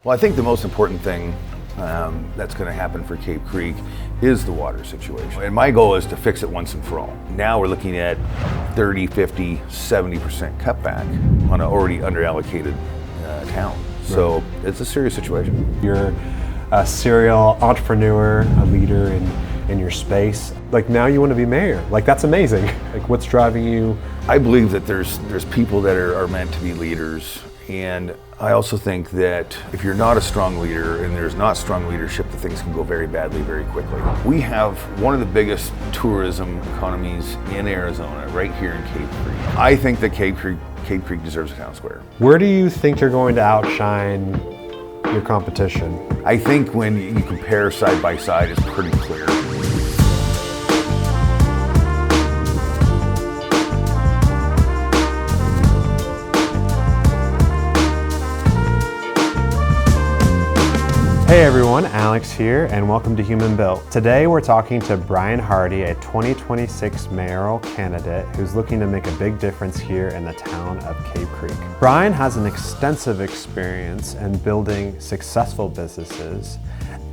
Well, I think the most important thing that's going to happen for Cape Creek is the water situation. And my goal is to fix it once and for all. Now we're looking at 30, 50, 70% cutback on an already underallocated town. So it's a serious situation. You're a serial entrepreneur, a leader in your space. Like now you want to be mayor. Like that's amazing. Like what's driving you? I believe that there's people that are meant to be leaders. And I also think that if you're not a strong leader and there's not strong leadership, that things can go very badly very quickly. We have one of the biggest tourism economies in Arizona right here in Cape Creek. I think that Cape Creek deserves a town square. Where do you think you're going to outshine your competition? I think when you compare side by side, it's pretty clear. Hey everyone, Alex here, and welcome to Human Built. Today we're talking to Brian Hardy, a 2026 mayoral candidate who's looking to make a big difference here in the town of Cape Creek. Brian has an extensive experience in building successful businesses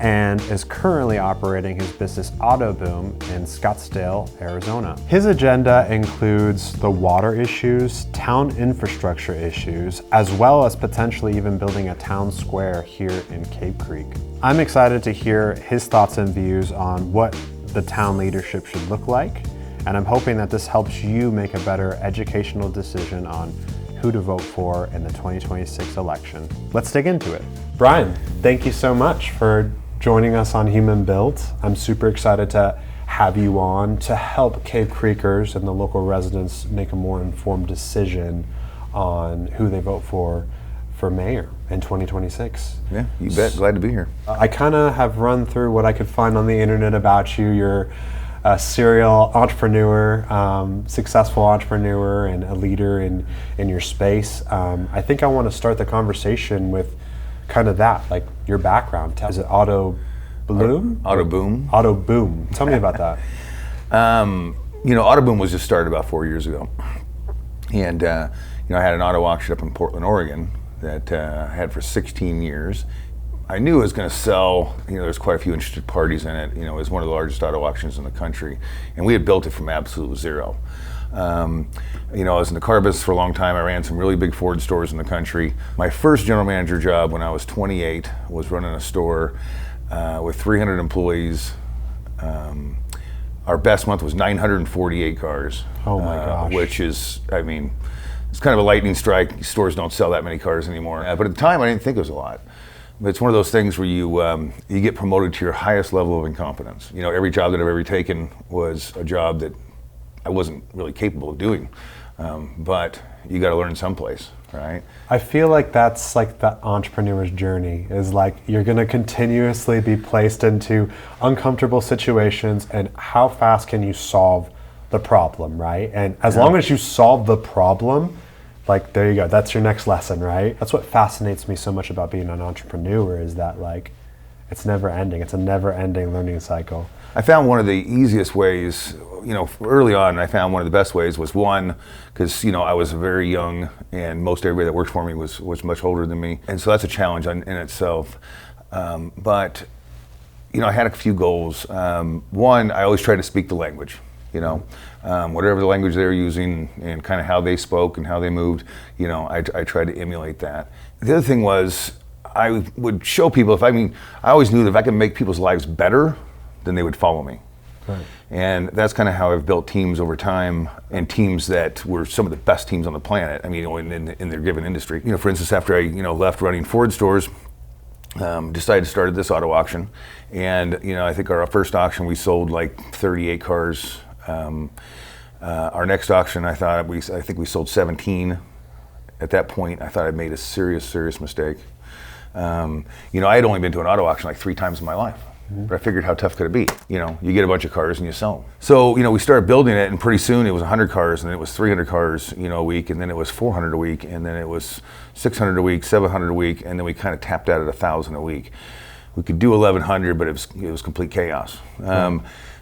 and is currently operating his business Auto Boom in Scottsdale, Arizona. His agenda includes the water issues, town infrastructure issues, as well as potentially even building a town square here in Cape Creek. I'm excited to hear his thoughts and views on what the town leadership should look like, and I'm hoping that this helps you make a better educational decision on who to vote for in the 2026 election. Let's dig into it. Brian, thank you so much for joining us on Human Built. I'm super excited to have you on to help Cape Creekers and the local residents make a more informed decision on who they vote for mayor in 2026. Yeah, you bet. Glad to be here. I kind of have run through what I could find on the internet about you. You're a serial entrepreneur, successful entrepreneur, and a leader in your space. I think I want to start the conversation with kind of that, like your background. Is it Auto Bloom? Auto Boom. Auto Boom. Tell me about that. Auto Boom was just started about 4 years ago. And, I had an auto auction up in Portland, Oregon that I had for 16 years. I knew it was going to sell. There's quite a few interested parties in it. It was one of the largest auto auctions in the country. And we had built it from absolute zero. I was in the car business for a long time. I ran some really big Ford stores in the country. My first general manager job when I was 28 was running a store with 300 employees. Our best month was 948 cars. Oh my gosh. Which is, it's kind of a lightning strike. Stores don't sell that many cars anymore. But at the time, I didn't think it was a lot. But it's one of those things where you get promoted to your highest level of incompetence. Every job that I've ever taken was a job that I wasn't really capable of doing, but you got to learn someplace, right? I feel like that's like the entrepreneur's journey, is like you're going to continuously be placed into uncomfortable situations, and how fast can you solve the problem, right? And as long as you solve the problem, like there you go, that's your next lesson, right? That's what fascinates me so much about being an entrepreneur, is that like it's never ending. It's a never ending learning cycle. I found one of the easiest ways, early on, I found one of the best ways was one, because, I was very young and most everybody that worked for me was much older than me. And so that's a challenge in itself. But I had a few goals. One, I always tried to speak the language, whatever the language they were using and kind of how they spoke and how they moved, I tried to emulate that. The other thing was I would show people, I always knew that if I could make people's lives better, then they would follow me. Right. And that's kind of how I've built teams over time, and teams that were some of the best teams on the planet, in their given industry. For instance, after I left running Ford stores, decided to start this auto auction. And I think our first auction we sold like 38 cars. Our next auction I think we sold 17. At that point I thought I'd made a serious mistake. I had only been to an auto auction like 3 times in my life. But I figured, how tough could it be? You get a bunch of cars and you sell them. So, we started building it, and pretty soon it was 100 cars, and then it was 300 cars, a week, and then it was 400 a week, and then it was 600 a week, 700 a week, and then we kind of tapped out at 1,000 a week. We could do 1,100, but it was complete chaos.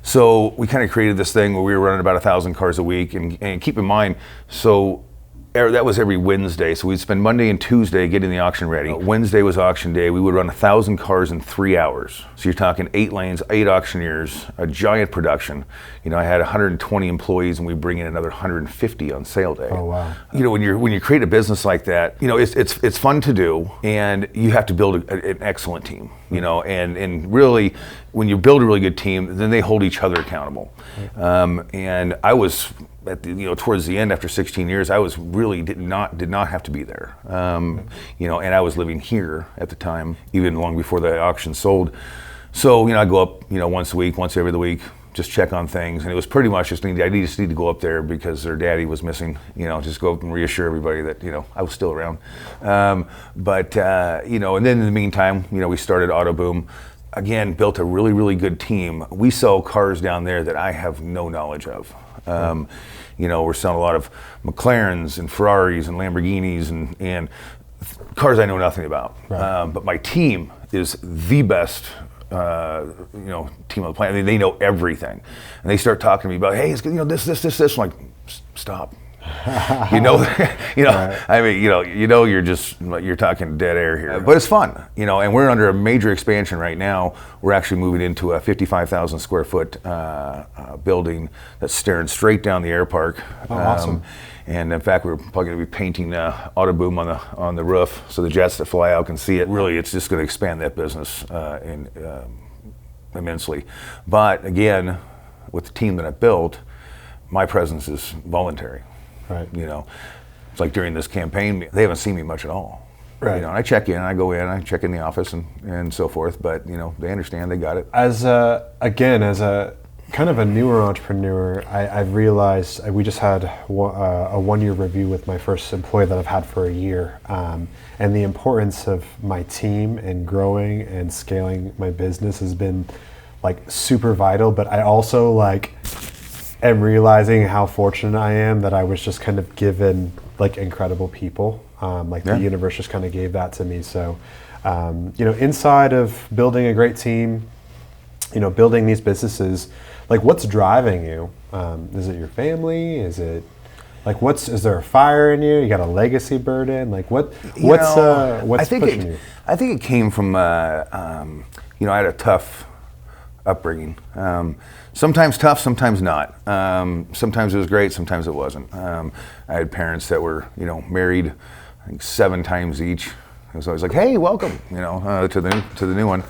So we kind of created this thing where we were running about 1,000 cars a week, and keep in mind, so that was every Wednesday. So we'd spend Monday and Tuesday getting the auction ready. Wednesday was auction day. We would run 1,000 cars in 3 hours. So you're talking 8 lanes, 8 auctioneers, a giant production. I had 120 employees, and we bring in another 150 on sale day. Oh wow! When you create a business like that, it's fun to do, and you have to build an excellent team. And really, when you build a really good team, then they hold each other accountable. And I was towards the end, after 16 years, I was really did not have to be there. And I was living here at the time, even long before the auction sold. So I go up once a week, once every other week, just check on things, and it was pretty much just I just need to go up there because their daddy was missing. Just go up and reassure everybody that I was still around. And then in the meantime, we started Auto Boom. Again, built a really, really good team. We sell cars down there that I have no knowledge of. We're selling a lot of McLarens and Ferraris and Lamborghinis and cars I know nothing about. Right. But my team is the best team on the planet. They know everything, and they start talking to me about, hey, it's this. I'm like, stop. Right. I mean, you're talking dead air here, but it's fun, and we're under a major expansion right now. We're actually moving into a 55,000 square foot building that's staring straight down the air park. Oh, awesome. And in fact, we're probably going to be painting Auto Boom on the roof so the jets that fly out can see it. Really, it's just going to expand that business immensely. But again, with the team that I built, my presence is voluntary. Right. It's like during this campaign, they haven't seen me much at all. Right. And I check in, I go in, I check in the office and so forth. But they understand, they got it. As a kind of a newer entrepreneur, I've realized we just had a 1-year review with my first employee that I've had for a year, and the importance of my team and growing and scaling my business has been super vital. But I also am realizing how fortunate I am that I was just kind of given incredible people. The universe just kind of gave that to me. So, inside of building a great team, building these businesses, what's driving you? Is it your family? Is it is there a fire in you? You got a legacy burden? What's pushing you? I think it came from I had a tough upbringing. Sometimes tough, sometimes not. Sometimes it was great, sometimes it wasn't. I had parents that were, married, I think 7 times each. It was always like, "Hey, welcome," to the new one,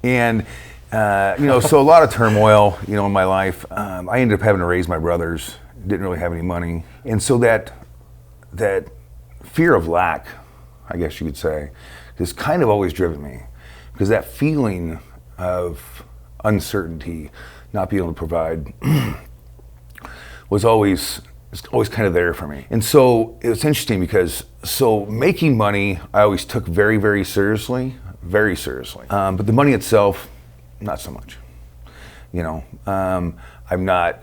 and so a lot of turmoil, in my life. I ended up having to raise my brothers. Didn't really have any money, and so that fear of lack, I guess you could say, has kind of always driven me, because that feeling of uncertainty, not being able to provide, was always kind of there for me. And so it's interesting because making money, I always took very, very seriously, very seriously. But the money itself, not so much. I'm not,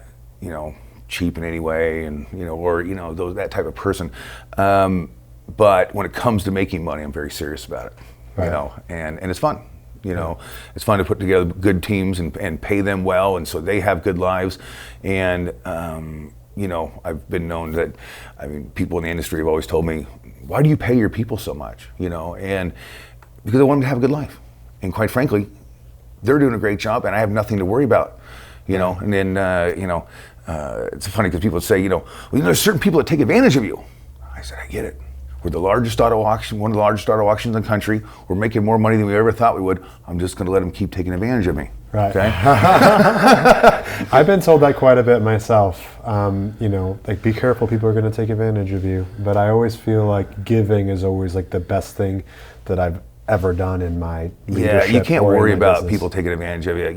cheap in any way, and or that type of person. But when it comes to making money, I'm very serious about it. Right. And it's fun. It's fun to put together good teams and pay them well, and so they have good lives. And I've been known that, people in the industry have always told me, "Why do you pay your people so much?" And because I want them to have a good life. And quite frankly, they're doing a great job, and I have nothing to worry about. And then it's funny because people say, there's certain people that take advantage of you. I said, I get it. We're the largest auto auction, one of the largest auto auctions in the country. We're making more money than we ever thought we would. I'm just going to let them keep taking advantage of me. Right. Okay. I've been told that quite a bit myself. Be careful, people are going to take advantage of you. But I always feel like giving is always the best thing that I've ever done in my leadership. Yeah, you can't worry about business. people taking advantage of you.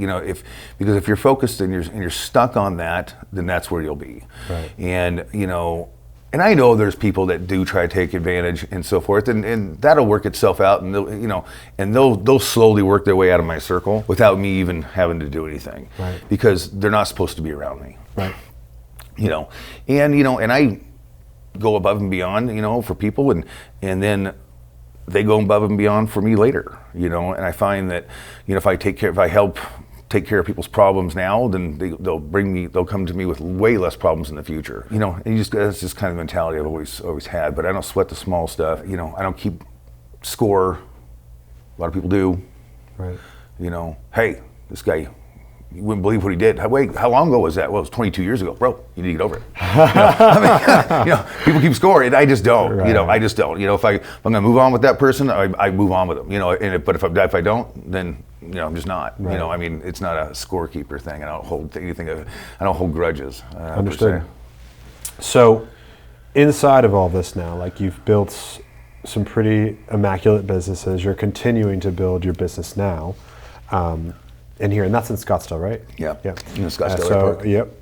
Because if you're focused and you're stuck on that, then that's where you'll be. Right. And I know there's people that do try to take advantage and so forth, and that'll work itself out, and they'll slowly work their way out of my circle without me even having to do anything, right. Because they're not supposed to be around me, right? And I go above and beyond, for people, and then they go above and beyond for me later, and I find that, if I help take care of people's problems now, then they'll come to me with way less problems in the future. You know, and that's just kind of the mentality I've always had. But I don't sweat the small stuff. You know, I don't keep score. A lot of people do. Right. You know, hey, this guy, you wouldn't believe what he did. Wait, how long ago was that? Well, it was 22 years ago. Bro, you need to get over it. You know, people keep scoring. I just don't. Right. You know, I just don't. You know, if I'm going to move on with that person, I move on with them. You know, but if I don't, then, you know, I'm just not. Right. You know, I mean, it's not a scorekeeper thing. I don't hold anything. I don't hold grudges. Understood. So, inside of all this now, like you've built some pretty immaculate businesses. You're continuing to build your business now. In here, and that's in Scottsdale, right? Yeah. Yeah. In the Scottsdale so, Airport. Yep.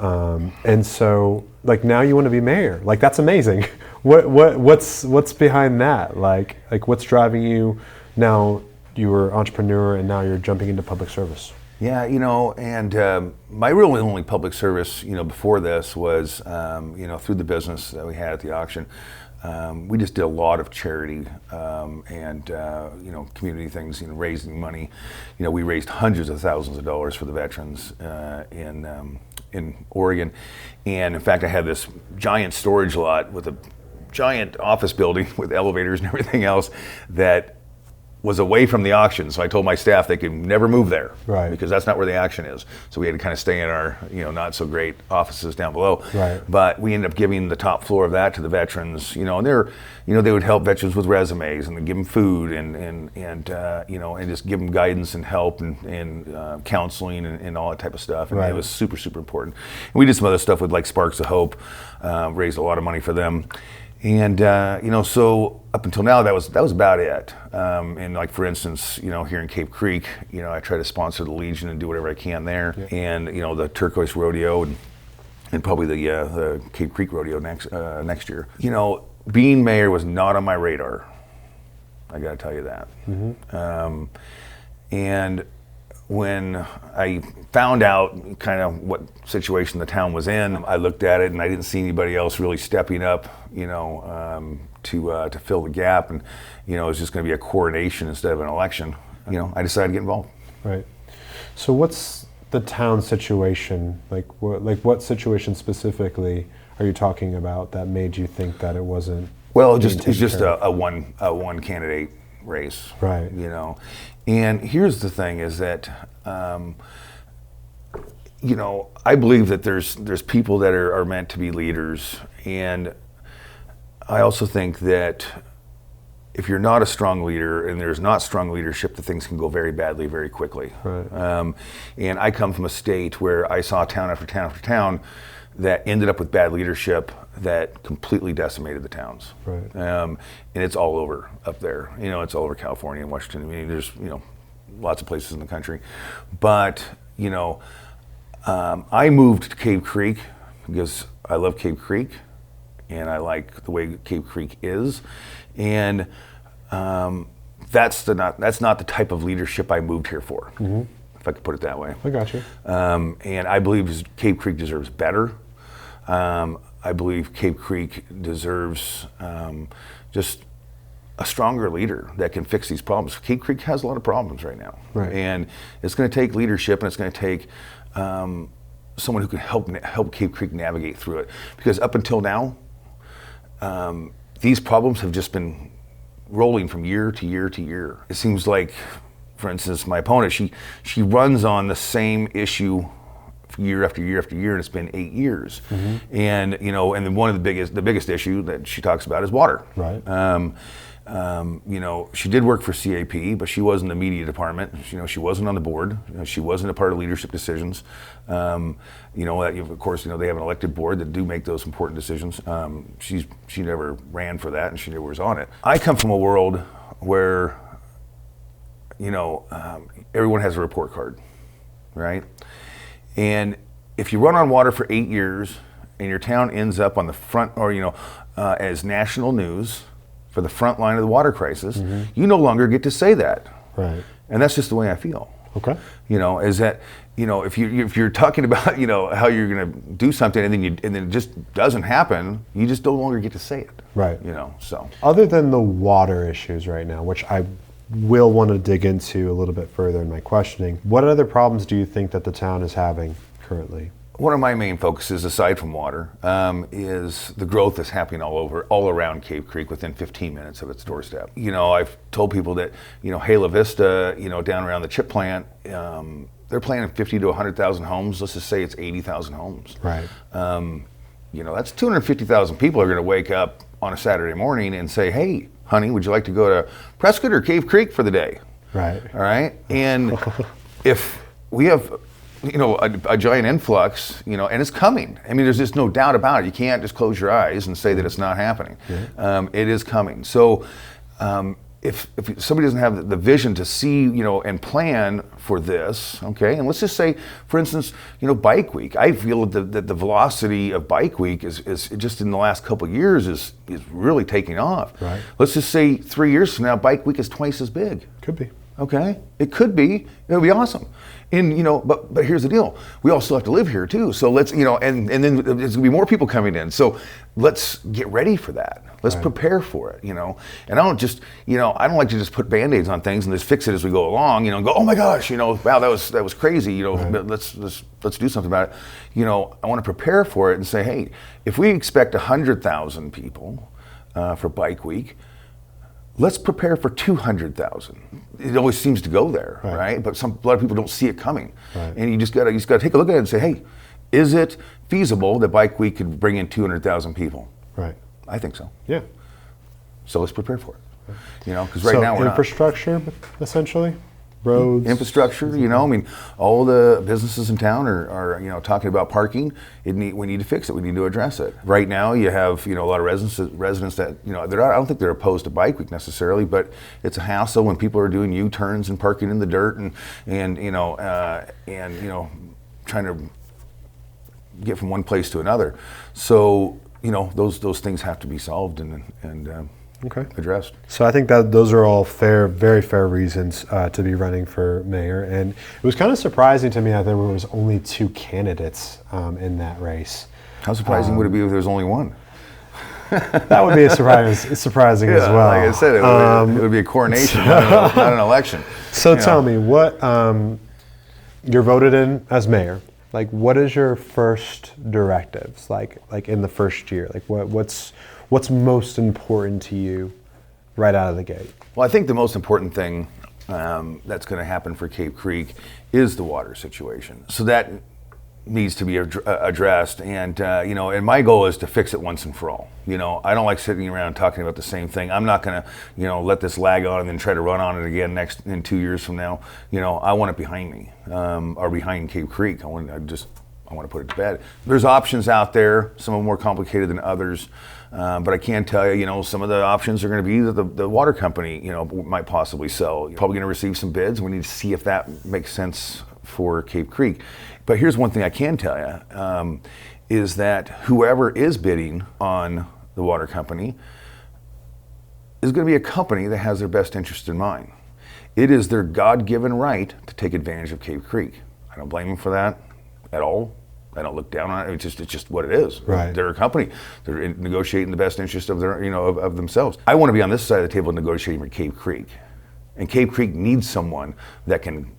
And so, like now you want to be mayor. Like that's amazing. What's behind that? Like what's driving you now? You were an entrepreneur, and now you're jumping into public service. Yeah, you know, and my real only public service, you know, before this was, you know, through the business that we had at the auction. We just did a lot of charity and you know, community things, you know, raising money. You know, we raised hundreds of thousands of dollars for the veterans in Oregon, and in fact, I had this giant storage lot with a giant office building with elevators and everything else that was away from the auction. So I told my staff they could never move there, right, because that's not where the action is. So we had to kind of stay in our, you know, not so great offices down below. Right. But we ended up giving the top floor of that to the veterans, you know, and they're, you know, they would help veterans with resumes and give them food and you know, and just give them guidance and help and counseling and all that type of stuff. And right. It was super, super important. And we did some other stuff with like Sparks of Hope, raised a lot of money for them. And you know, so up until now, that was about it. And like for instance, you know, here in Cape Creek, you know, I try to sponsor the Legion and do whatever I can there. Yeah. And you know, the Turquoise Rodeo and probably the Cape Creek Rodeo next year. You know, being mayor was not on my radar. I got to tell you that. Mm-hmm. And when I found out kind of what situation the town was in, I looked at it and I didn't see anybody else really stepping up, you know, to fill the gap, and you know, it was just going to be a coronation instead of an election. You know, I decided to get involved. Right. So what's the town situation like? What situation specifically are you talking about that made you think that it wasn't? Well, it's just a one candidate race, right? You know, and here's the thing: is that you know, I believe that there's people that are meant to be leaders, and I also think that if you're not a strong leader and there's not strong leadership, the things can go very badly very quickly. Right. And I come from a state where I saw town after town after town that ended up with bad leadership that completely decimated the towns. Right. And it's all over up there. You know, it's all over California and Washington. I mean, there's, you know, lots of places in the country. But, you know, I moved to Cave Creek because I love Cave Creek and I like the way Cave Creek is. And that's not the type of leadership I moved here for, mm-hmm. if I could put it that way. I got you. And I believe Cave Creek deserves better. I believe Cave Creek deserves just a stronger leader that can fix these problems. Cave Creek has a lot of problems right now. Right. And it's going to take leadership, and it's going to take someone who can help Cave Creek navigate through it. Because up until now, these problems have just been rolling from year to year to year. It seems like, for instance, my opponent, she runs on the same issue year after year after year, and it's been 8 years. Mm-hmm. And you know, and then one of the biggest issue that she talks about is water. Right. You know, she did work for CAP, but she was in the media department. You know, she wasn't on the board. You know, she wasn't a part of leadership decisions. You know, of course, you know, they have an elected board that do make those important decisions. She never ran for that, and she never was on it. I come from a world where, you know, everyone has a report card, right? And if you run on water for 8 years and your town ends up on the front, or you know, as national news for the front line of the water crisis, mm-hmm. you no longer get to say that. Right. And that's just the way I feel. Okay. You know, is that, you know, if you're talking about, you know, how you're going to do something and then it just doesn't happen, you just no longer get to say it. Right. You know, so. Other than the water issues right now, which I will want to dig into a little bit further in my questioning. What other problems do you think that the town is having currently? One of my main focuses, aside from water, is the growth that's happening all around Cave Creek within 15 minutes of its doorstep. I've told people that, Hela Vista, down around the chip plant, they're planning 50 to 100,000 homes. Let's just say it's 80,000 homes. Right. That's 250,000 people are going to wake up on a Saturday morning and say, "Hey, honey, would you like to go to Prescott or Cave Creek for the day?" Right. All right. And if we have, a giant influx, and it's coming. I mean, there's just no doubt about it. You can't just close your eyes and say that it's not happening. Yeah. It is coming. So if somebody doesn't have the vision to see, and plan for this, okay, and let's just say, for instance, Bike Week. I feel that the velocity of Bike Week is just in the last couple of years is really taking off. Right. Let's just say 3 years from now, Bike Week is twice as big. Could be. Okay, it could be. It would be awesome. And but here's the deal: we all still have to live here too. So let's and then there's gonna be more people coming in. So let's get ready for that. Let's prepare for it. And I don't just I don't like to just put Band-Aids on things and just fix it as we go along. And go, oh my gosh, wow, that was crazy. Let's do something about it. I want to prepare for it and say, hey, if we expect 100,000 people for Bike Week, let's prepare for 200,000. It always seems to go there, right? But a lot of people don't see it coming. Right. And you just gotta take a look at it and say, hey, is it feasible that Bike Week could bring in 200,000 people? Right. I think so. Yeah. So let's prepare for it. Because right now we're infrastructure, essentially? Roads? Infrastructure, all the businesses in town are talking about parking. We need to fix it. We need to address it. Right now, you have a lot of residents that I don't think they're opposed to Bike Week necessarily, but it's a hassle when people are doing U-turns and parking in the dirt and trying to get from one place to another. So those things have to be solved and addressed. So I think that those are all very fair reasons to be running for mayor. And it was kind of surprising to me that there was only 2 candidates in that race. How surprising would it be if there was only one? That would be surprising as well. Like I said, it would be a coronation, not an election. So tell me, what you're voted in as mayor. Like, what is your first directives? Like in the first year, like what's most important to you right out of the gate? Well, I think the most important thing that's going to happen for Cave Creek is the water situation. So that needs to be addressed, and and my goal is to fix it once and for all. I don't like sitting around talking about the same thing. I'm not going to let this lag on and then try to run on it again in 2 years from now. I want it behind me, or behind Cave Creek. I want to put it to bed. There's options out there. Some are more complicated than others. But I can tell you, some of the options are going to be that the water company, might possibly sell. You're probably going to receive some bids. We need to see if that makes sense for Cave Creek. But here's one thing I can tell you, is that whoever is bidding on the water company is going to be a company that has their best interest in mind. It is their God-given right to take advantage of Cave Creek. I don't blame them for that at all. I don't look down on it. It's just what it is. Right. They're a company. They're negotiating the best interest of their, of themselves. I want to be on this side of the table negotiating with Cave Creek, and Cave Creek needs someone that can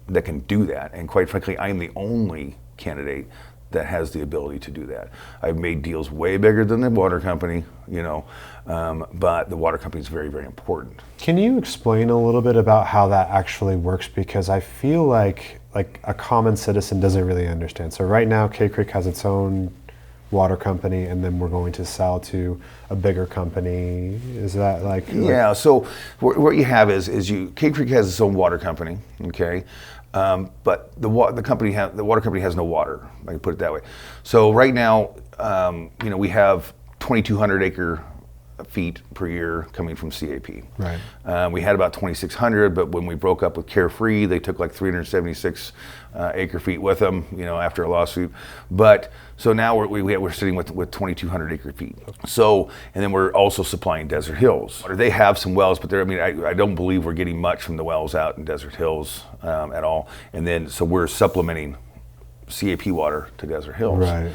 do that. And quite frankly, I am the only candidate that has the ability to do that. I've made deals way bigger than the water company, but the water company is very, very important. Can you explain a little bit about how that actually works? Because I feel like a common citizen doesn't really understand. So right now, Cave Creek has its own water company, and then we're going to sell to a bigger company. Is that Yeah, so what you have is Cave Creek has its own water company, okay? But the water company has no water. I can put it that way. So right now, we have 2,200 acre feet per year coming from CAP. Right. We had about 2,600, but when we broke up with Carefree, they took like 376 acre feet with them, after a lawsuit. But so now we're sitting with 2,200 acre feet. So, and then we're also supplying Desert Hills. They have some wells, but I don't believe we're getting much from the wells out in Desert Hills at all. And then, so we're supplementing CAP water to Desert Hills. Right.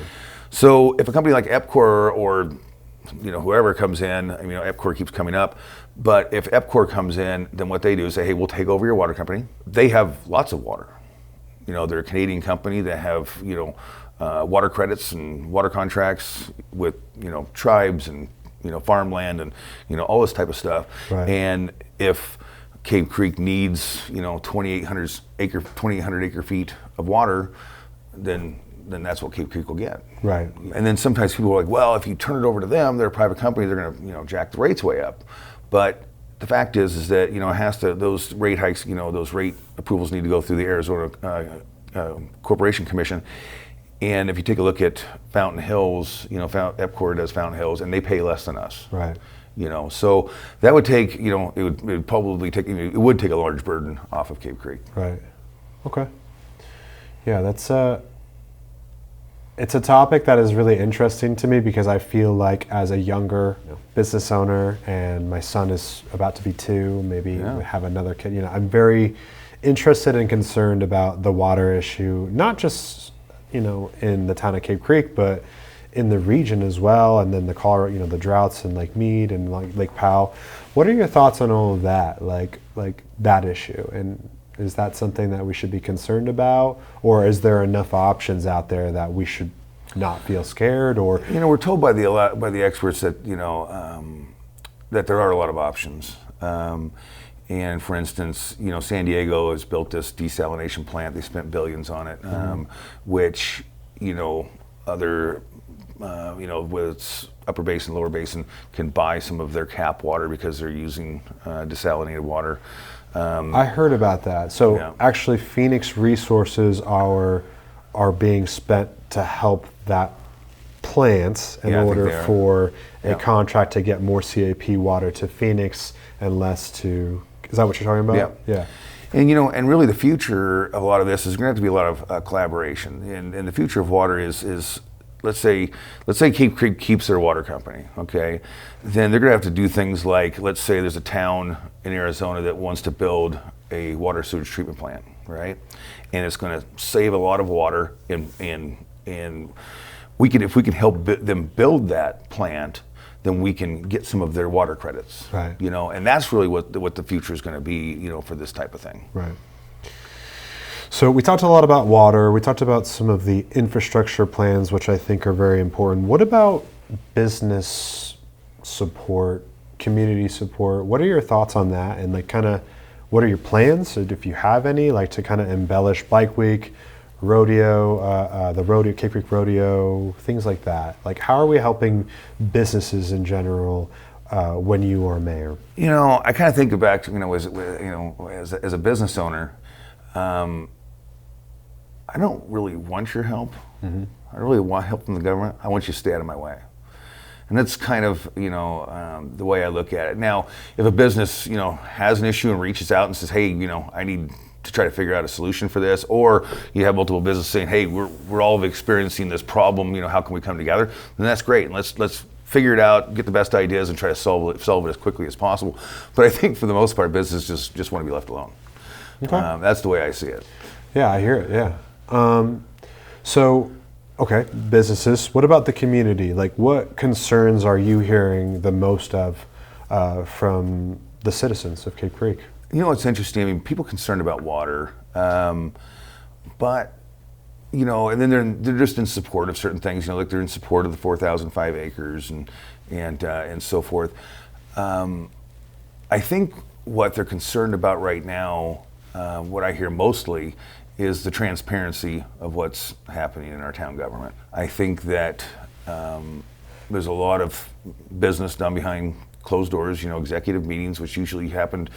So if a company like EPCOR or whoever comes in, EPCOR keeps coming up, But if EPCOR comes in, then what they do is say, hey, we'll take over your water company. They have lots of water. They're a Canadian company that have, water credits and water contracts with, tribes and, farmland and, all this type of stuff. Right. And if Cave Creek needs, 2,800 acre feet of water, then that's what Cave Creek will get. Right. And then sometimes people are like, well, if you turn it over to them, they're a private company, they're going to, jack the rates way up. But the fact is that, it has to, those rate hikes, those rate approvals need to go through the Arizona Corporation Commission. And if you take a look at Fountain Hills, EPCOR does Fountain Hills, and they pay less than us. Right. So that would take, it would probably take, it would take a large burden off of Cave Creek. Right. Okay. Yeah, that's it's a topic that is really interesting to me because I feel like as a younger business owner, and my son is about to be 2, maybe we have another kid, I'm very interested and concerned about the water issue, not just, in the town of Cave Creek, but in the region as well, and then the Colorado, the droughts in Lake Mead and Lake Powell. What are your thoughts on all of that, like that issue? And is that something that we should be concerned about, or is there enough options out there that we should not feel scared? Or we're told by the experts that that there are a lot of options. And for instance, San Diego has built this desalination plant. They spent billions on it, which other whether it's upper basin, lower basin, can buy some of their cap water because they're using desalinated water. I heard about that. So actually, Phoenix resources are being spent to help that plant in order for a contract to get more CAP water to Phoenix and less to. Is that what you're talking about? Yeah. And and really the future of a lot of this is going to have to be a lot of collaboration. And the future of water is let's say Cave Creek keeps their water company, okay? Then they're going to have to do things like, let's say there's a town in Arizona that wants to build a water sewage treatment plant, right? And it's going to save a lot of water, and if we can help them build that plant, then we can get some of their water credits, right? And that's really what the future is going to be, for this type of thing, right? So we talked a lot about water. We talked about some of the infrastructure plans, which I think are very important. What about business support, community support? What are your thoughts on that? And what are your plans, if you have any, to kind of embellish Bike Week, rodeo, the rodeo, Cave Creek Rodeo, things like that? How are we helping businesses in general when you are mayor? I kind of think back to, as a business owner, I don't really want your help. Mm-hmm. I don't really want help from the government. I want you to stay out of my way. And that's kind of, the way I look at it. Now, if a business, has an issue and reaches out and says, hey, I need to try to figure out a solution for this, or you have multiple businesses saying, hey, we're all experiencing this problem, how can we come together? Then that's great. And let's figure it out, get the best ideas, and try to solve it as quickly as possible. But I think for the most part, businesses just want to be left alone. Okay. That's the way I see it. Yeah, I hear it. Yeah. Okay, businesses. What about the community? What concerns are you hearing the most of from the citizens of Cave Creek? It's interesting. I mean, people concerned about water, but and then they're just in support of certain things. They're in support of the 4,005 acres and so forth. I think what they're concerned about right now, what I hear mostly, is the transparency of what's happening in our town government. I think that there's a lot of business done behind closed doors, executive meetings, which usually happened,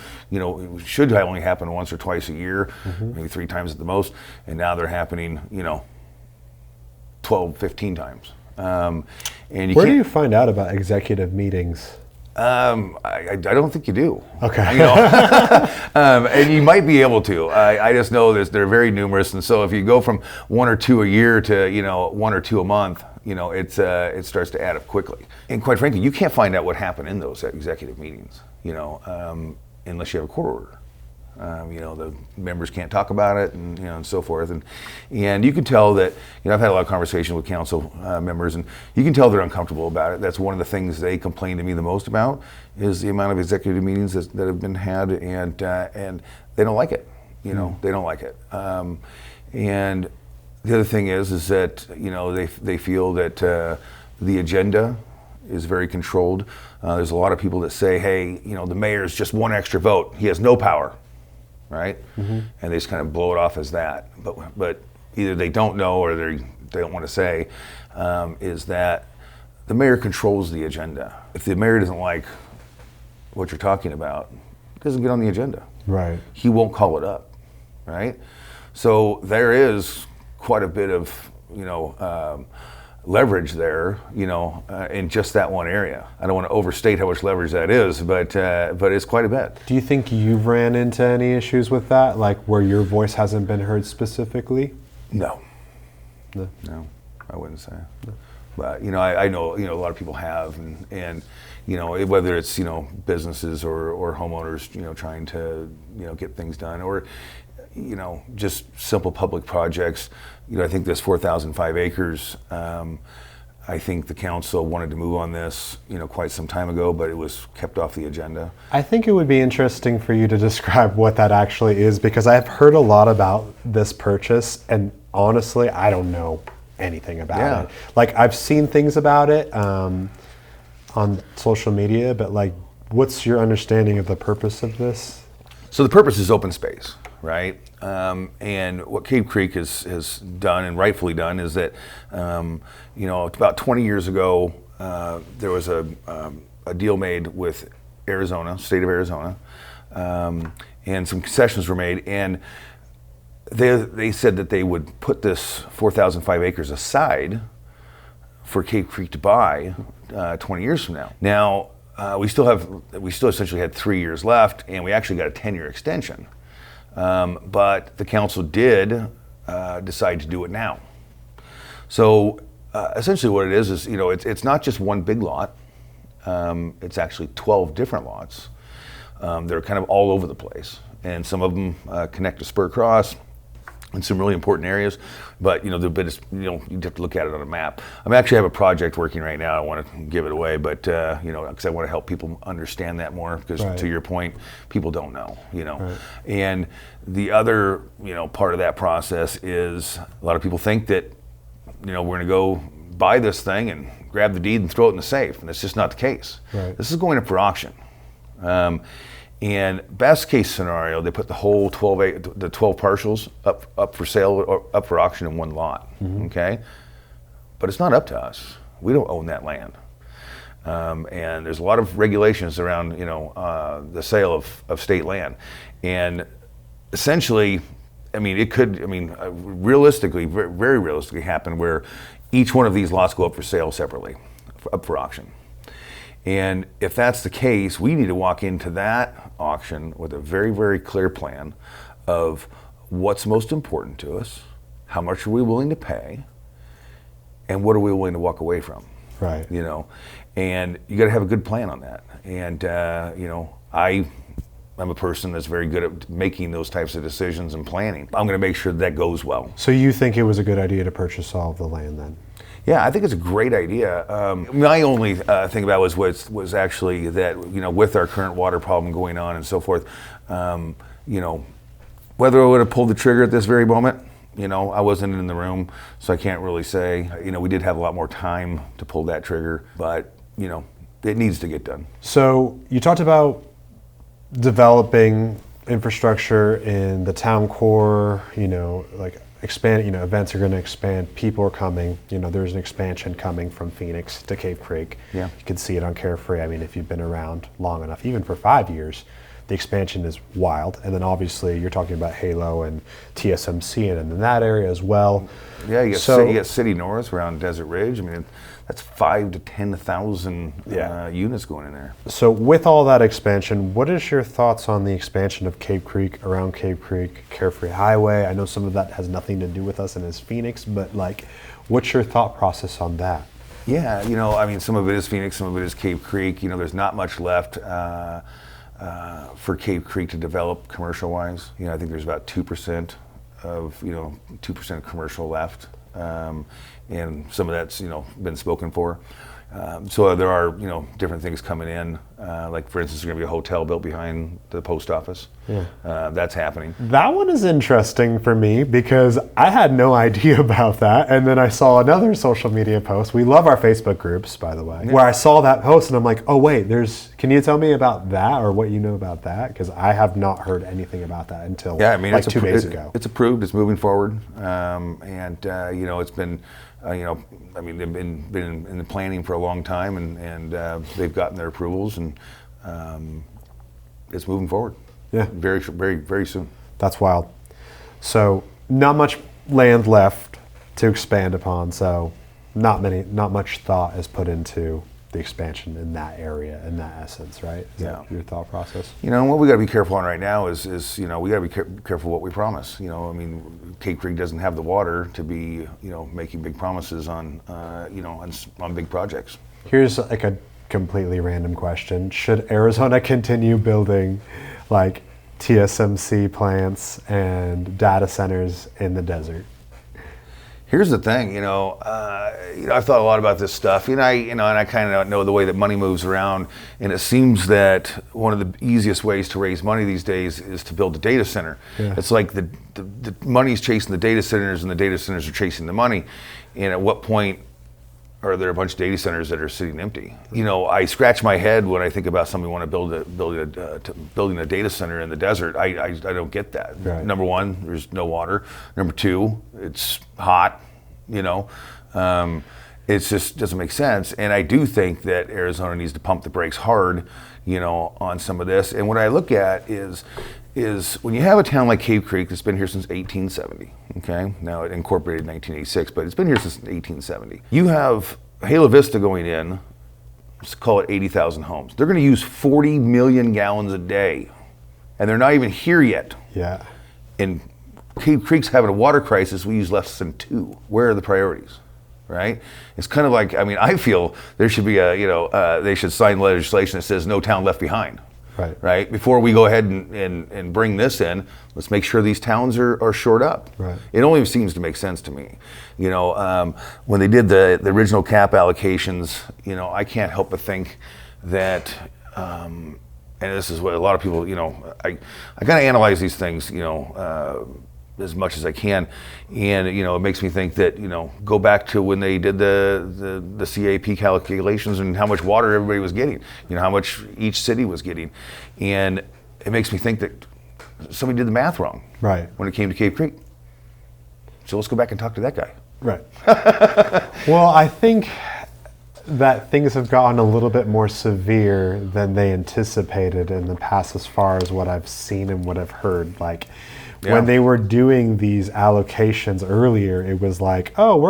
should only happen once or twice a year, maybe 3 times at the most, and now they're happening, 12, 15 times. And where do you find out about executive meetings? I don't think you do. Okay. And you might be able to. I just know they're very numerous, and so if you go from 1 or 2 a year to 1 or 2 a month, it starts to add up quickly. And quite frankly, you can't find out what happened in those executive meetings, unless you have a court order. The members can't talk about it, and so forth. And you can tell that. I've had a lot of conversation with council members, and you can tell they're uncomfortable about it. That's one of the things they complain to me the most about is the amount of executive meetings that have been had, and they don't like it. They don't like it. And the other thing is that they feel that the agenda is very controlled. There's a lot of people that say, hey, the mayor's just one extra vote. He has no power, right? Mm-hmm. And they just kind of blow it off as that. But either they don't know or they don't want to say is that the mayor controls the agenda. If the mayor doesn't like what you're talking about, it doesn't get on the agenda. Right. He won't call it up, right? So there is quite a bit of, leverage there, in just that one area. I don't want to overstate how much leverage that is, but it's quite a bit. Do you think you've ran into any issues with that, like where your voice hasn't been heard specifically? No, I wouldn't say. No. But I know a lot of people have, and whether it's businesses or homeowners trying to get things done, or just simple public projects. I think this 4,005 acres, I think the council wanted to move on this, quite some time ago, but it was kept off the agenda. I think it would be interesting for you to describe what that actually is, because I've heard a lot about this purchase, and honestly, I don't know anything about it. Like, I've seen things about it on social media, but what's your understanding of the purpose of this? So the purpose is open space, right? And what Cave Creek has done, and rightfully done, is that about 20 years ago there was a deal made with Arizona, state of Arizona, and some concessions were made, and they said that they would put this 4,005 acres aside for Cave Creek to buy 20 years from now. Now we still essentially had 3 years left, and we actually got a 10-year extension. But the council did decide to do it now. So essentially what it is it's not just one big lot. It's actually 12 different lots. They're kind of all over the place. And some of them connect to Spur Cross in some really important areas. But you'd have to look at it on a map. I actually have a project working right now. I want to give it away, but because I want to help people understand that more. Because to your point, people don't know. Right. And the other part of that process is a lot of people think that we're going to go buy this thing and grab the deed and throw it in the safe, and that's just not the case. Right. This is going up for auction. And best case scenario, they put the whole 12 parcels up for sale or up for auction in one lot. Mm-hmm. Okay, but it's not up to us. We don't own that land, and there's a lot of regulations around the sale of state land, and essentially, it could realistically, very realistically happen where each one of these lots go up for sale separately, up for auction. And if that's the case, we need to walk into that auction with a very, very clear plan of what's most important to us, how much are we willing to pay, and what are we willing to walk away from. Right. And you got to have a good plan on that. And I'm a person that's very good at making those types of decisions and planning. I'm going to make sure that goes well. So you think it was a good idea to purchase all of the land then? Yeah, I think it's a great idea. My only thing about it was actually that, with our current water problem going on and so forth, whether I would have pulled the trigger at this very moment, I wasn't in the room, so I can't really say. We did have a lot more time to pull that trigger, but, it needs to get done. So you talked about developing infrastructure in the town core, expand, events are going to expand, people are coming, there's an expansion coming from Phoenix to Cave Creek. Yeah. You can see it on Carefree. If you've been around long enough, even for 5 years, the expansion is wild. And then obviously you're talking about Halo and TSMC and in that area as well. Yeah, you got City North around Desert Ridge. That's 5,000 to 10,000 units going in there. So with all that expansion, what is your thoughts on the expansion of Cave Creek, around Cave Creek, Carefree Highway? I know some of that has nothing to do with us and is Phoenix, but what's your thought process on that? Yeah, some of it is Phoenix, some of it is Cave Creek. There's not much left. for Cave Creek to develop commercial-wise. I think there's about 2% of 2% of commercial left, and some of that's been spoken for. So there are different things coming in. Like for instance, there's going to be a hotel built behind the post office. Yeah. That's happening. That one is interesting for me because I had no idea about that, and then I saw another social media post. We love our Facebook groups, by the way, where I saw that post and I'm like, oh wait, can you tell me about that or what you know about that? Because I have not heard anything about that until like 2 days ago. It's approved. It's moving forward, and it's been. They've been in the planning for a long time, and they've gotten their approvals, and it's moving forward. Yeah, very, very, very soon. That's wild. So not much land left to expand upon. So not much thought is put into the expansion in that area, in that essence, right? Is that your thought process? What we got to be careful on right now is we got to be careful what we promise. Cave Creek doesn't have the water to be making big promises on on big projects. Here's like a completely random question: should Arizona continue building like TSMC plants and data centers in the desert? Here's the thing, I've thought a lot about this stuff, and I kind of know the way that money moves around, and it seems that one of the easiest ways to raise money these days is to build a data center. Yeah. It's like the money's chasing the data centers, and the data centers are chasing the money. And at what point are there a bunch of data centers that are sitting empty? I scratch my head when I think about somebody want to building a data center in the desert. I don't get that. Right. Number one, there's no water. Number two, it's hot. It just doesn't make sense. And I do think that Arizona needs to pump the brakes hard, on some of this. And what I look at is when you have a town like Cave Creek that's been here since 1870, okay? Now it incorporated in 1986, but it's been here since 1870. You have Halo Vista going in, let's call it 80,000 homes. They're gonna use 40 million gallons a day, and they're not even here yet. Yeah. And Cave Creek's having a water crisis, we use less than 2. Where are the priorities? Right? It's kind of like, I feel there should be they should sign legislation that says no town left behind. Right? Before we go ahead and bring this in, let's make sure these towns are shored up. Right. It only seems to make sense to me. When they did the original cap allocations, I can't help but think that, and this is what a lot of people, I kind of analyze these things, as much as I can, and it makes me think that go back to when they did the CAP calculations and how much water everybody was getting, how much each city was getting, and it makes me think that somebody did the math wrong, right, when it came to Cave Creek. So let's go back and talk to that guy. Right. Well, I think that things have gotten a little bit more severe than they anticipated in the past, as far as what I've seen and what I've heard. When they were doing these allocations earlier, it was like, oh,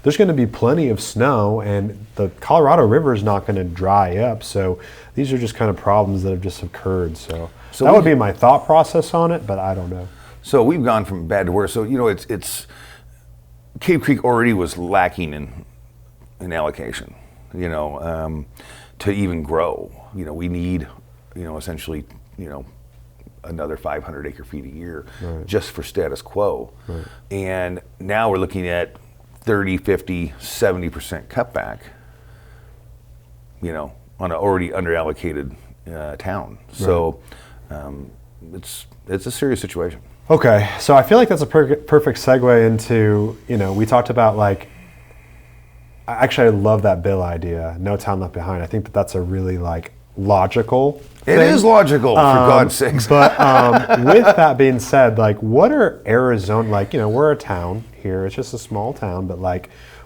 there's gonna be plenty of snow and the Colorado River is not gonna dry up. So these are just kind of problems that have just occurred. So that would be my thought process on it, but I don't know. So we've gone from bad to worse. So, it's Cave Creek already was lacking in allocation, to even grow. We need, essentially, another 500 acre feet a year, right, just for status quo. Right. And now we're looking at 30, 50, 70% cutback, on an already underallocated town. Right. So it's a serious situation. Okay, so I feel like that's a perfect segue into, we talked about actually I love that bill idea, no town left behind. I think that's a really logical thing. It is logical, for God's sakes. But with that being said, what are Arizona, we're a town here, it's just a small town, but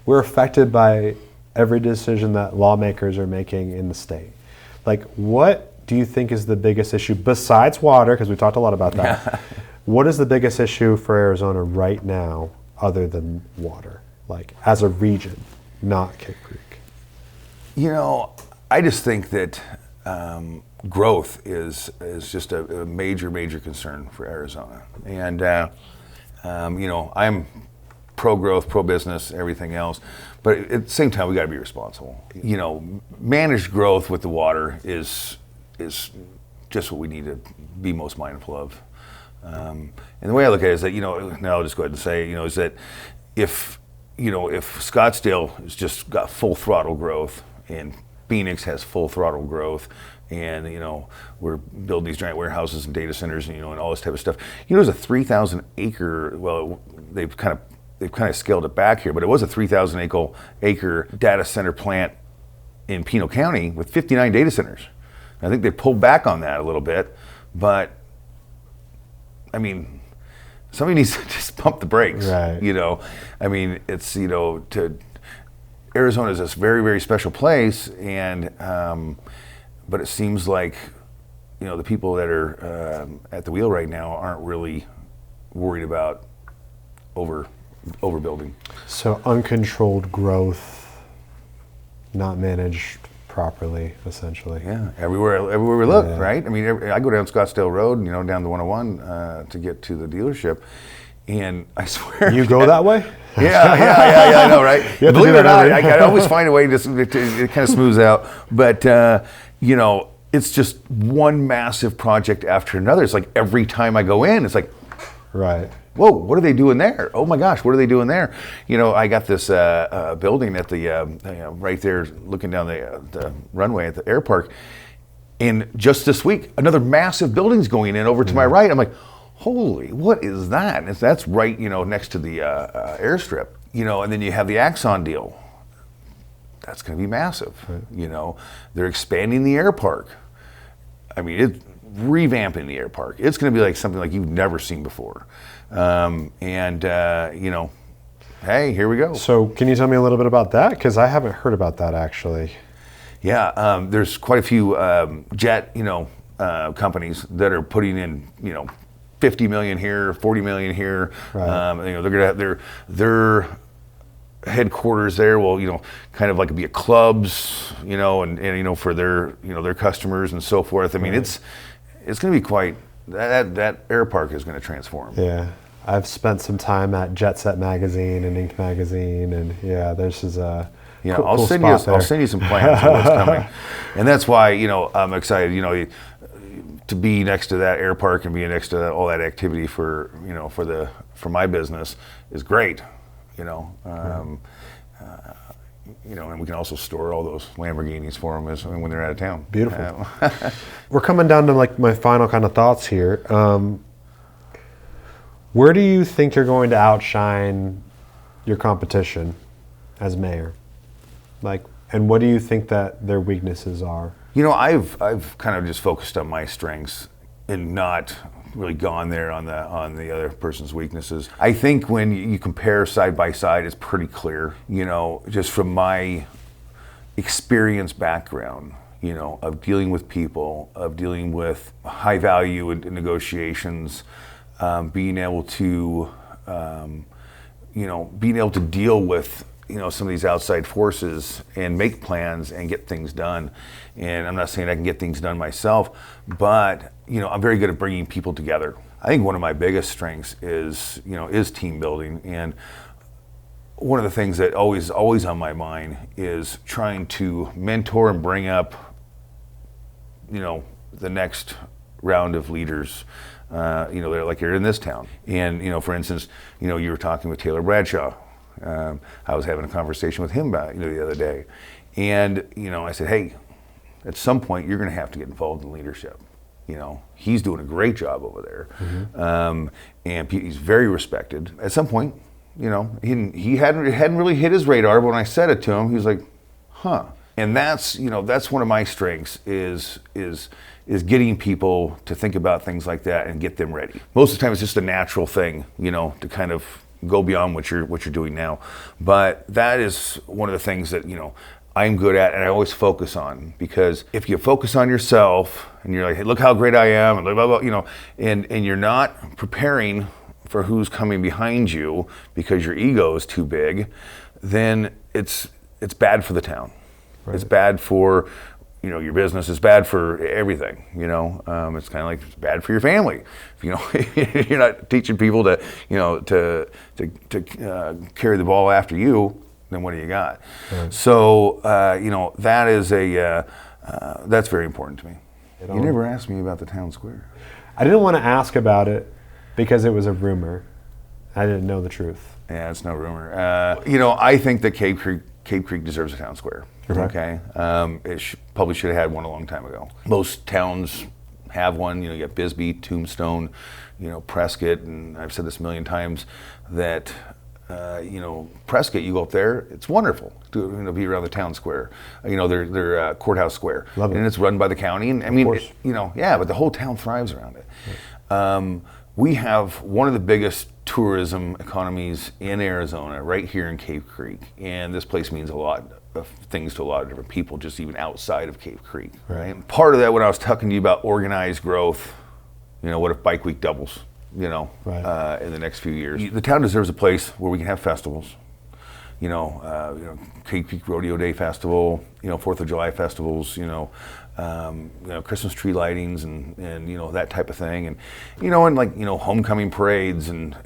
we're affected by every decision that lawmakers are making in the state. What do you think is the biggest issue besides water, because we talked a lot about that? Yeah. What is the biggest issue for Arizona right now other than water, as a region, not Cave Creek? I just think that growth is just a major concern for Arizona, and I'm pro-growth, pro-business, everything else, but at the same time we got to be responsible. Managed growth with the water is just what we need to be most mindful of. And the way I look at it is that, now I'll just go ahead and say, is that if Scottsdale has just got full throttle growth and Phoenix has full throttle growth, and we're building these giant warehouses and data centers, and all this type of stuff. There's a 3,000 acre. Well, they've kind of scaled it back here, but it was a 3,000 acre data center plant in Pinal County with 59 data centers. I think they pulled back on that a little bit, but I mean, somebody needs to just pump the brakes. Right. I mean, it's Arizona is this very, very special place, and but it seems like the people that are at the wheel right now aren't really worried about overbuilding. So uncontrolled growth, not managed properly, essentially. Yeah, everywhere we look, right? I mean, I go down Scottsdale Road, down the 101 to get to the dealership, and I swear you go that way. Yeah, I know, right? Believe it or not, I always find a way to it kind of smooths out, but it's just one massive project after another. It's like every time I go in, it's like, right. Whoa, what are they doing there? Oh my gosh, what are they doing there? I got this building at the right there, looking down the runway at the air park, and just this week, another massive building's going in over to my right. I'm like, holy, what is that? And that's right, next to the airstrip, and then you have the Axon deal. That's going to be massive. Right. They're expanding the air park. I mean, it's revamping the air park. It's going to be like something like you've never seen before. Hey, here we go. So can you tell me a little bit about that? Because I haven't heard about that actually. Yeah, there's quite a few jet, companies that are putting in, 50 million here, 40 million here. Right. They're going to have their headquarters there will, kind of like be a clubs, and for their customers and so forth. I mean, right. It's going to be quite, that air park is going to transform. Yeah. I've spent some time at Jet Set Magazine and Inc. Magazine, and this is a I'll send you some plans for what's coming, and that's why I'm excited. To be next to that air park and be next to all that activity for my business is great. And we can also store all those Lamborghinis for them when they're out of town. Beautiful. We're coming down to my final kind of thoughts here. Where do you think you're going to outshine your competition as mayor? And what do you think that their weaknesses are? I've kind of just focused on my strengths and not really gone there on the other person's weaknesses. I think when you compare side by side, it's pretty clear, just from my experience background, of dealing with people, of dealing with high value in negotiations, being able to deal with some of these outside forces and make plans and get things done. And I'm not saying I can get things done myself, but I'm very good at bringing people together. I think one of my biggest strengths is team building, and one of the things that always on my mind is trying to mentor and bring up the next round of leaders. They're like you're in this town, and for instance, you were talking with Taylor Bradshaw. I was having a conversation with him about the other day, and I said, hey, at some point you're going to have to get involved in leadership. He's doing a great job over there, and he's very respected. At some point, he hadn't really hit his radar, but when I said it to him, he was like, huh. And that's one of my strengths is getting people to think about things like that and get them ready. Most of the time, it's just a natural thing, to kind of go beyond what you're doing now. But that is one of the things that I'm good at, and I always focus on, because if you focus on yourself and you're like, hey, look how great I am, and blah, blah, blah, and you're not preparing for who's coming behind you because your ego is too big, then it's bad for the town. Right. It's bad for your business. It's bad for everything. It's kind of like it's bad for your family. If you're not teaching people to carry the ball after you, then what do you got? Right. So that is that's very important to me. You never asked me about the town square. I didn't want to ask about it because it was a rumor. I didn't know the truth. Yeah, it's no rumor. I think that Cave Creek deserves a town square. Okay. It probably should have had one a long time ago. Most towns have one. You got Bisbee, Tombstone, Prescott, and I've said this a million times that Prescott, you go up there, it's wonderful to be around the town square. Their courthouse square. Love it. And it's run by the county. And I mean, but the whole town thrives around it. Right. We have one of the biggest tourism economies in Arizona, right here in Cave Creek. And this place means a lot of things to a lot of different people, just even outside of Cave Creek. Right? Part of that, when I was talking to you about organized growth, what if Bike Week doubles? In the next few years. The town deserves a place where we can have festivals. Cave Creek Rodeo Day Festival, 4th of July festivals, Christmas tree lightings and that type of thing. And homecoming parades and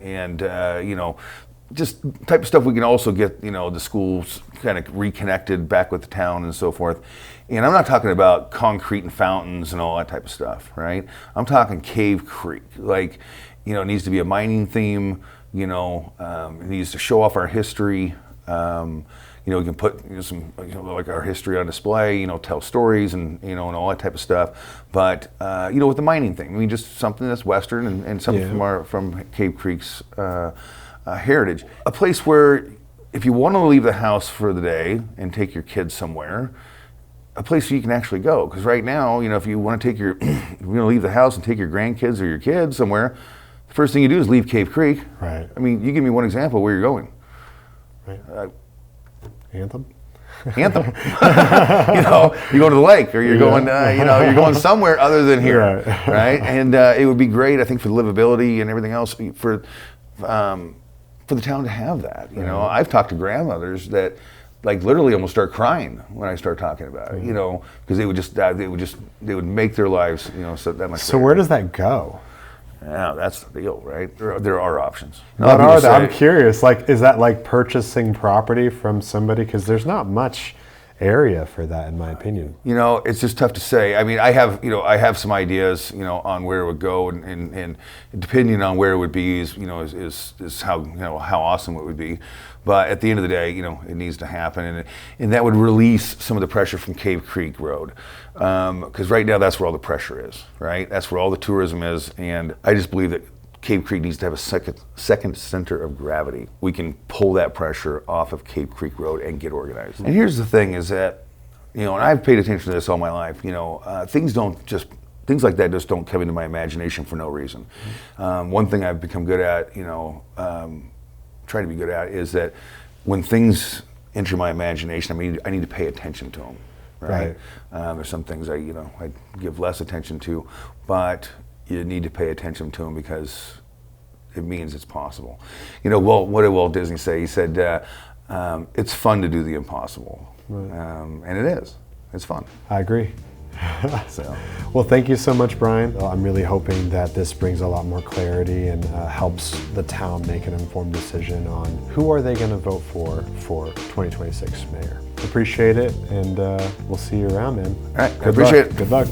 just type of stuff we can also get, the schools kind of reconnected back with the town and so forth. And I'm not talking about concrete and fountains and all that type of stuff, right? I'm talking Cave Creek. It needs to be a mining theme, it needs to show off our history. We can put some, our history on display, tell stories and, and all that type of stuff. But, with the mining thing, just something that's Western and something from Cave Creek's heritage. A place where if you want to leave the house for the day and take your kids somewhere, a place you can actually go. Because right now, if you want to leave the house and take your grandkids or your kids somewhere, the first thing you do is leave Cave Creek. Right. I mean, you give me one example where you're going. Right. Anthem. You go to the lake, or you're going, you're going somewhere other than here, right? And it would be great, I think, for the livability and everything else for the town to have that. I've talked to grandmothers that literally almost start crying when I start talking about it. Because they would make their lives, so that much. So where does that go? Yeah, that's the deal, right? There are options. What are they? I'm curious. Is that purchasing property from somebody? Because there's not much area for that, in my opinion. It's just tough to say. I mean, I have some ideas, on where it would go, and depending on where it would be is how awesome it would be. But at the end of the day, it needs to happen, and that would release some of the pressure from Cave Creek Road, because right now that's where all the pressure is, right? That's where all the tourism is, and I just believe that Cave Creek needs to have a second center of gravity. We can pull that pressure off of Cave Creek Road and get organized. And here's the thing: is that, and I've paid attention to this all my life. Things like that just don't come into my imagination for no reason. One thing I've become good at, try to be good at, is that when things enter my imagination, I need to pay attention to them. Right. There's some things I give less attention to, but you need to pay attention to them because it means it's possible. What did Walt Disney say? He said, "It's fun to do the impossible," and it is. It's fun. I agree. Well, thank you so much, Brian. I'm really hoping that this brings a lot more clarity and helps the town make an informed decision on who are they going to vote for 2026 mayor. Appreciate it, and we'll see you around, man. All right, I appreciate it. Good luck.